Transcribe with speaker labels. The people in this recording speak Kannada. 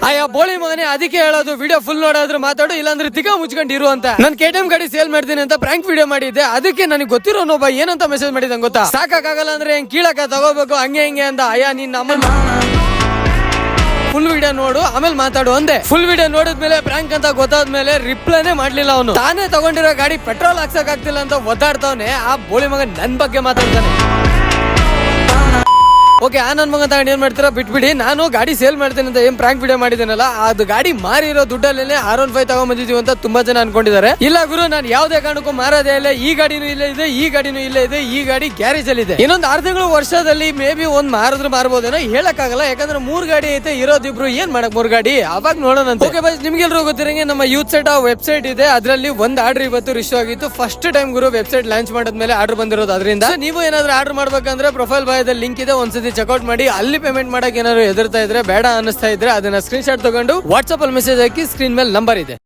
Speaker 1: ಅಯ್ಯ ಬೋಳಿ ಮಗನೇ, ಅದಕ್ಕೆ ಹೇಳೋದು ವಿಡಿಯೋ ಫುಲ್ ನೋಡೋದ್ರ ಮಾತಾಡು, ಇಲ್ಲಾಂದ್ರೆ ತಿಕ್ಕ ಮುಚ್ಕೊಂಡು ಇರು ಅಂತ. ನಾನು KTM ಗಾಡಿ ಸೇಲ್ ಮಾಡ್ತೀನಿ ಅಂತ ಪ್ರಾಂಕ್ ವಿಡಿಯೋ ಮಾಡಿದ್ದೆ. ಅದಕ್ಕೆ ನನಗೆ ಗೊತ್ತಿರೋ ಒಬ್ಬ ಏನಂತ ಮೆಸೇಜ್ ಮಾಡಿದಂಗ ಗೊತ್ತಾ, ಸಾಕಾಗಲ್ಲ ಅಂದ್ರೆ ಹೆಂಗ್ ಕೀಳಕ ತಗೋಬೇಕು ಹಂಗೆ ಹಿಂಗೆ ಅಂತ. ಅಯ್ಯ ನೀನ್ ನಮ್ಮನ್ನ ಫುಲ್ ವಿಡಿಯೋ ನೋಡು ಆಮೇಲೆ ಮಾತಾಡು ಅಂದೆ. ಫುಲ್ ವಿಡಿಯೋ ನೋಡಿದ್ಮೇಲೆ ಪ್ರಾಂಕ್ ಅಂತ ಗೊತ್ತಾದ್ಮೇಲೆ ರಿಪ್ಲೈನೇ ಮಾಡ್ಲಿಲ್ಲ ಅವನು. ತಾನೇ ತಗೊಂಡಿರೋ ಗಾಡಿ ಪೆಟ್ರೋಲ್ ಹಾಕ್ಸಕ್ ಆಗ್ತಿಲ್ಲ ಅಂತ ಒದ್ದಾಡ್ತಾವನೆ. ಆ ಬೋಳಿ ಮಗ ನನ್ ಬಗ್ಗೆ ಮಾತಾಡ್ತಾನೆ. ಓಕೆ, ನನ್ ಮಗ ತಗೊಂಡು ಏನ್ ಮಾಡ್ತೀರಾ ಬಿಟ್ಬಿಡಿ. ನಾನು ಗಾಡಿ ಸೇಲ್ ಮಾಡ್ತೇನೆ ಅಂತ ಏನ್ ಪ್ರಾಂಕ್ ವಿಡಿಯೋ ಮಾಡಿದ್ದೇನಲ್ಲ, ಅದು ಗಾಡಿ ಮಾರಿರೋ ದುಡ್ಡಲ್ಲೇ R15 ತಗೊಂಡ್ಬಂದಿದೀವಿ ಅಂತ ತುಂಬಾ ಜನ ಅನ್ಕೊಂಡಿದ್ದಾರೆ. ಇಲ್ಲ ಗುರು, ನಾನು ಯಾವ್ದೇ ಕಾರಣಕ್ಕೂ ಮಾರೋದೇ ಇಲ್ಲ. ಈ ಗಾಡಿನೂ ಇಲ್ಲೇ ಇದೆ, ಈ ಗಾಡಿನೂ ಇಲ್ಲೇ ಇದೆ, ಈ ಗಾಡಿ ಗ್ಯಾರೇಜ್ ಅಲ್ಲಿ ಇದೆ. ಇನ್ನೊಂದು 6 ತಿಂಗಳು ವರ್ಷದಲ್ಲಿ ಮೇ ಬಿ ಒಂದ್ ಮಾರಿದ್ರೆ ಮಾರ್ಬೋದೇನೋ ಹೇಳಕ್ಕಾಗಲ್ಲ. ಯಾಕಂದ್ರೆ 3 ಗಾಡಿ ಐತೆ, ಇರೋದಿಬ್ರು ಏನ್ ಮಾಡಕ್ 3 ಗಾಡಿ ಅವಾಗ ನೋಡೋಣ. ಓಕೆ ಬಸ್, ನಿಮ್ಗೆಲ್ರೂ ಗೊತ್ತಿರಂಗೆ ನಮ್ಮ ಯೂತ್ ಸೆಟ್ ವೆಬ್ಸೈಟ್ ಇದೆ. ಅದರಲ್ಲಿ ಒಂದ್ ಆರ್ಡರ್ ಇವತ್ತು ರಿಶ್ಯೂ ಆಗಿತ್ತು. ಫಸ್ಟ್ ಟೈಮ್ ಗುರು ವೆಬ್ಸೈಟ್ ಲಾಂಚ್ ಮಾಡಿದ್ಮೇಲೆ ಆರ್ಡರ್ ಬಂದಿರೋದು. ಅದರಿಂದ ನೀವು ಏನಾದ್ರೂ ಆರ್ಡರ್ ಮಾಡ್ಬೇಕಂದ್ರೆ ಪ್ರೊಫೈಲ್ ಬಾಯದಲ್ಲಿ ಲಿಂಕ್ ಇದೆ, ಒಂದ್ಸತಿ ಚೆಕ್ಔಟ್ ಮಾಡಿ. ಅಲ್ಲಿ ಪೇಮೆಂಟ್ ಮಾಡಕ್ ಏನಾದ್ರು ಎದುರ್ತಾ ಇದ್ರೆ, ಬೇಡ ಅನಿಸ್ತಾ ಇದ್ರೆ ಅದನ್ನ ಸ್ಕ್ರೀನ್ ಶಾಟ್ ತಗೊಂಡು ವಾಟ್ಸ್ಆಪ್ ಅಲ್ಲಿ ಮೆಸೇಜ್ ಹಾಕಿ. ಸ್ಕ್ರೀನ್ ಮೇಲೆ ನಂಬರ್ ಇದೆ.